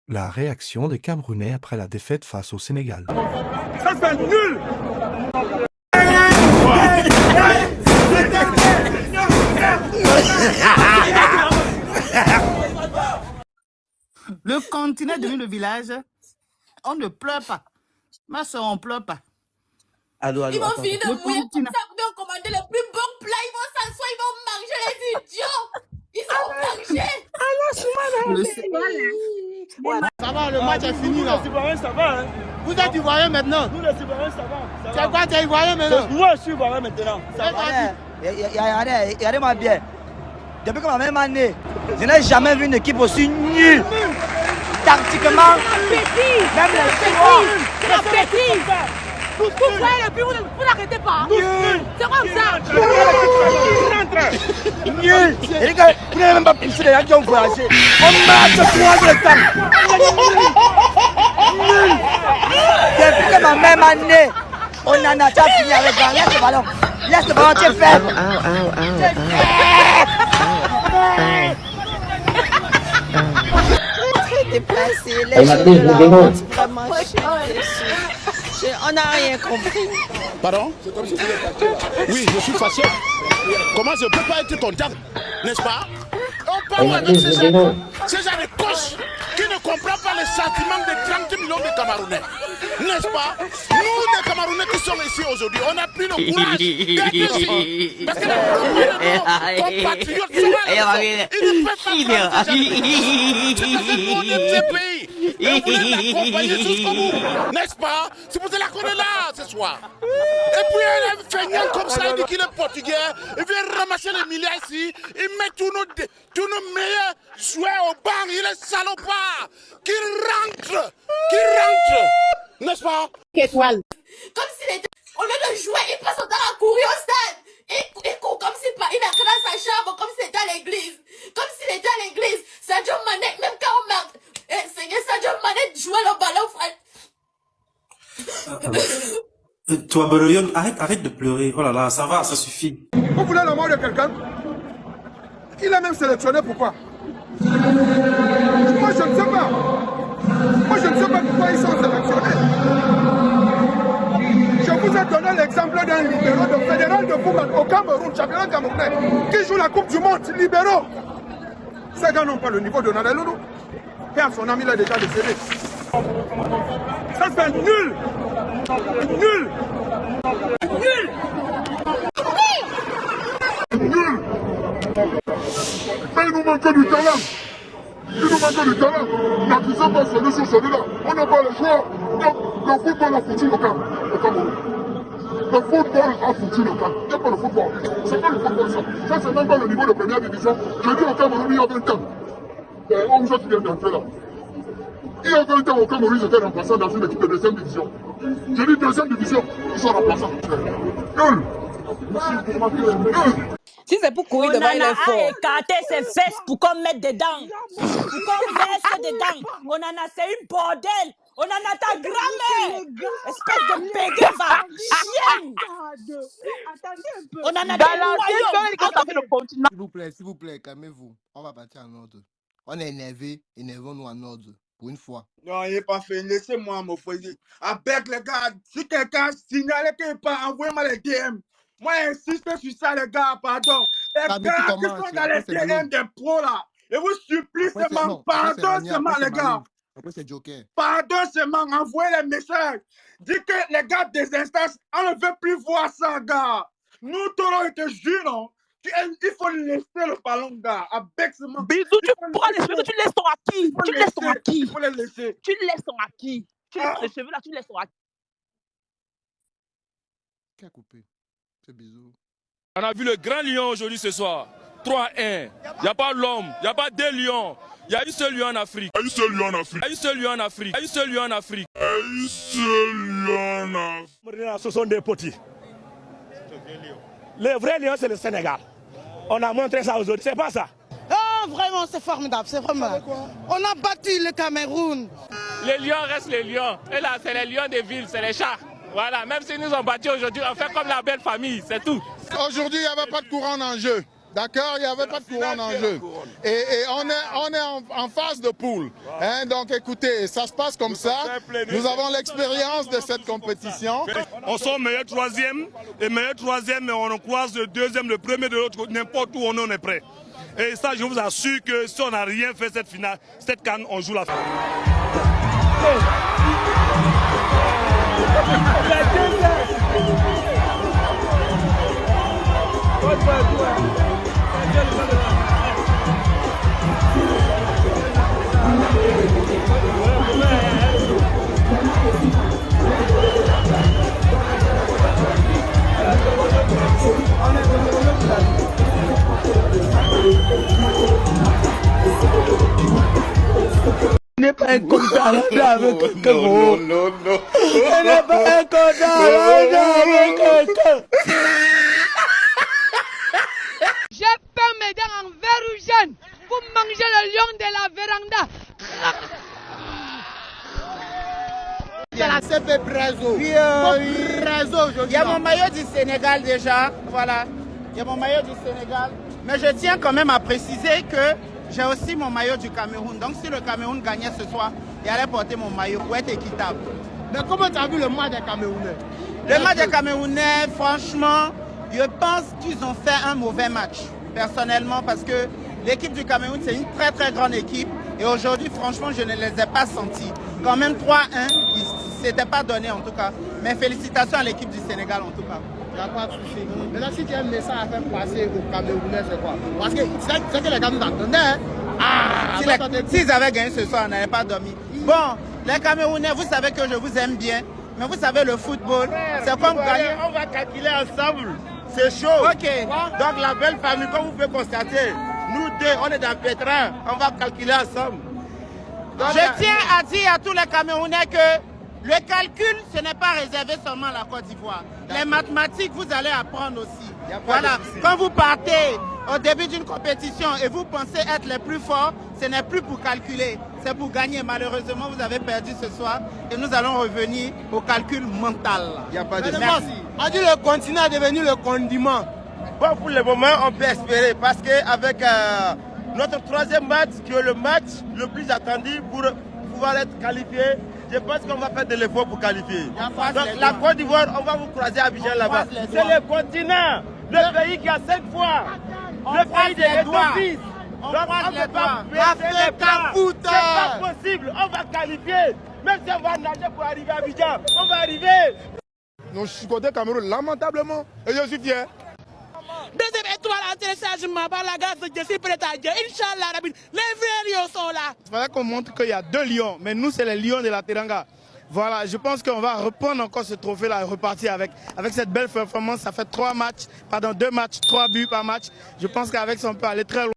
La réaction des Camerounais après la défaite face au Sénégal. Ça c'est nul. Le continent est devenu le village. On ne pleure pas. Ma soeur, on ne pleure pas. Allô, Ils vont finir de mouiller comme continent. ça pour nous commander le plus bon plat. Ils vont s'asseoir, ils vont manger les idiots. Ils ont mangé. Ça va, le match est fini là. Les Ivoiriens, ça va. Hein. Vous êtes Ivoirien maintenant. Nous, les Ivoiriens, ça va. C'est quoi, t'es Ivoirien maintenant? Moi, je suis Ivoirien maintenant. Ça va. Regardez-moi bien. Depuis que ma même année, je n'ai jamais vu une équipe aussi nulle. Tactiquement, même les joueurs. Vous voyez le but, vous n'arrêtez pas. C'est comme ça. Nul. Et les gars, vous n'avez même pas poussé les gens qui ont voyagé. On marche 3 heures de temps. Nul. Depuis que ma même année, on en a déjà fini avec la laisse le ballon. Laisse le ballon, tu es faible. Très déplacé, les jeux de la honte, vraiment, je suis déçue. On n'a rien compris. Pardon? Oui, je suis fâché. Comment je ne peux pas être content, n'est-ce pas? On parle avec ces gens de coach qui ne comprennent pas les sentiments de 30 millions de Camerounais. N'est-ce pas? Nous, les Camerounais qui sommes ici aujourd'hui, on a pris le courage d'être ici. Parce que nos compatriotes sont là. Ils ne peuvent pas faire ce pays. Et vous voulez l'accompagner jusqu'au bout. N'est-ce pas? C'est pour cela qu'on est là ce soir. Et puis un feignant comme ça, il dit qu'il est portugais, il vient ramasser les milliards ici, il met tous nos meilleurs joueurs au banc, il est salopard, qui rentre, n'est-ce pas? Étoile. Comme s'il était. Au lieu de jouer, il passe son temps à courir au stade. Il court comme s'il il a créé sa chambre, comme s'il était à l'église. Comme s'il était à l'église. Sadio Mané, même quand on marque. Seigneur Sadio Mané jouait le ballon, frère. Toi, Boloyon, arrête de pleurer. Oh là là, ça va, ça suffit. Vous voulez la mort de quelqu'un? Il a même sélectionné pourquoi? Moi, je ne sais pas. Moi, je ne sais pas pourquoi ils sont sélectionnés. Je vous ai donné l'exemple d'un libéraux de fédéral de football au Cameroun, championnat camerounais, qui joue la Coupe du Monde, libéraux. Ces gars n'ont pas le niveau de Nadeloulou. Et à son ami, il a déjà décédé. Ça, c'est nul. Nul. Nul. Nul. Mais il nous manque du talent. Il nous manque du talent. N'accusez pas celui sur celui-là. On n'a pas le choix. Donc, le football a foutu le Cameroun. Le football a foutu le Cameroun. C'est pas le football. C'est pas le football, ça. Ça, c'est même pas le niveau de première division. Je dis au Cameroun, il y a 20 ans. On sait qui vient d'entrer là. Il y a 20 ans au Cameroun, j'étais remplaçant dans une équipe de deuxième division. Je dis deuxième division, ils sont remplaçants. Nul. Si c'est pour courir devant, il est fort. On a écarté ses fesses pour qu'on mette dedans. Pour qu'on verse dedans. On en a, c'est une bordel. On en a ta grand-mère. Espèce de béguin, va. Chienne. On en a des noyaux. S'il vous plaît, calmez-vous. On va partir en ordre. On est énervé, énervons-nous en ordre. Pour une fois. Non, il n'est pas fait. Laissez-moi me foyer. Avec les gars, si quelqu'un signale qu'il n'est pas, envoyez-moi les DM. Moi, j'insiste sur ça, les gars, pardon. Les gars qui sont dans les DM des pros, là. Et vous supplie seulement, pardon seulement, les gars. Après, c'est Joker. Pardon seulement, envoyez les messages. Dites que les gars des instances, on ne veut plus voir ça, gars. Nous, Toro, et te jure, non. Il faut laisser le ballon, gars. Avec ce manque. Bisous, tu pourras laisser, tu laisses ton acquis. Tu laisses ton acquis. Il faut les laisser. Tu laisses ton acquis. Tu laisses les cheveux là, tu laisses ton acquis. Qui a coupé? C'est bisous. On a vu le grand lion aujourd'hui ce soir. 3-1. Il n'y a pas l'homme, il n'y a pas deux lions. Il y a une seule lion en Afrique. Il y a une seule lion en Afrique. Il y a une seule lion en Afrique. Il y a une seule lion en Afrique. Il y a une seule lion en Afrique. Ce sont des petits. Le vrai lion, c'est le Sénégal. On a montré ça aujourd'hui, c'est pas ça. Oh, vraiment, c'est formidable, c'est vraiment. On a battu le Cameroun. Les lions restent les lions. Et là, c'est les lions des villes, c'est les chats. Voilà, même si nous ont battu aujourd'hui, on fait comme la belle famille, c'est tout. Aujourd'hui, il n'y avait pas de courant en jeu. D'accord, il n'y avait pas de couronne en jeu. Et on est en phase de poule. Hein, donc écoutez, ça se passe comme ça. Nous avons l'expérience de cette compétition. On sort meilleur troisième, et meilleur troisième, mais on croise le deuxième, le premier de l'autre, n'importe où on est prêt. Et ça, je vous assure que si on n'a rien fait cette finale, cette CAN, on joue la finale. n'est pas un contrat avec quelqu'un. Non, non, non. Ce n'est pas un contrat avec quelqu'un. J'ai peint mes dents en verre jaune pour manger le lion de la véranda. C'est la CP Brazo. Il y a mon maillot du Sénégal déjà. Voilà. Il y a mon maillot du Sénégal. Mais je tiens quand même à préciser que j'ai aussi mon maillot du Cameroun. Donc si le Cameroun gagnait ce soir, il allait porter mon maillot pour être équitable. Mais comment tu as vu le match des Camerounais? Le match des Camerounais, franchement, je pense qu'ils ont fait un mauvais match. Personnellement, parce que l'équipe du Cameroun, c'est une très très grande équipe. Et aujourd'hui, franchement, je ne les ai pas sentis. Quand même 3-1, ils ne s'étaient pas donné en tout cas. Mais félicitations à l'équipe du Sénégal en tout cas. Il n'y a pas de souci. Maintenant, si tu as un message à faire passer aux Camerounais, c'est quoi? Parce que c'est que les Camerounais attendaient. S'ils avaient gagné ce soir, on n'avait pas dormi. Bon, les Camerounais, vous savez que je vous aime bien. Mais vous savez, le football, c'est comme gagner. On va calculer ensemble. C'est chaud. Ok. Donc la belle famille, comme vous pouvez constater, nous deux, on est dans pétrin. On va calculer ensemble. Donc, je tiens à dire à tous les Camerounais que le calcul, ce n'est pas réservé seulement à la Côte d'Ivoire. Les mathématiques, vous allez apprendre aussi. Voilà. Quand vous partez au début d'une compétition et vous pensez être les plus forts, ce n'est plus pour calculer, c'est pour gagner. Malheureusement, vous avez perdu ce soir et nous allons revenir au calcul mental. Il n'y a pas de Merci. On dit le continent est devenu le condiment. Bon, pour le moment, on peut espérer parce qu'avec notre troisième match, qui est le match le plus attendu pour pouvoir être qualifié, je pense qu'on va faire de l'effort pour qualifier. Donc la Côte d'Ivoire, on va vous croiser à Abidjan là-bas. C'est le continent, le pays qui a 5 fois, le pays des étoiles. Donc on ne peut pas baisser les bras. C'est pas possible, on va qualifier. Même si on va nager pour arriver à Abidjan, on va arriver. Nous chicotés Cameroun lamentablement et je suis fier. Deuxième étoile en téléchargement par la grâce de Dieu, si prêt à Dieu. Inch'Allah, les vrais lions sont là. Il faudrait qu'on montre qu'il y a 2 lions, mais nous, c'est les lions de la Teranga. Voilà, je pense qu'on va reprendre encore ce trophée-là et repartir avec cette belle performance. Ça fait 2 matchs, 3 buts par match. Je pense qu'avec ça, on peut aller très loin.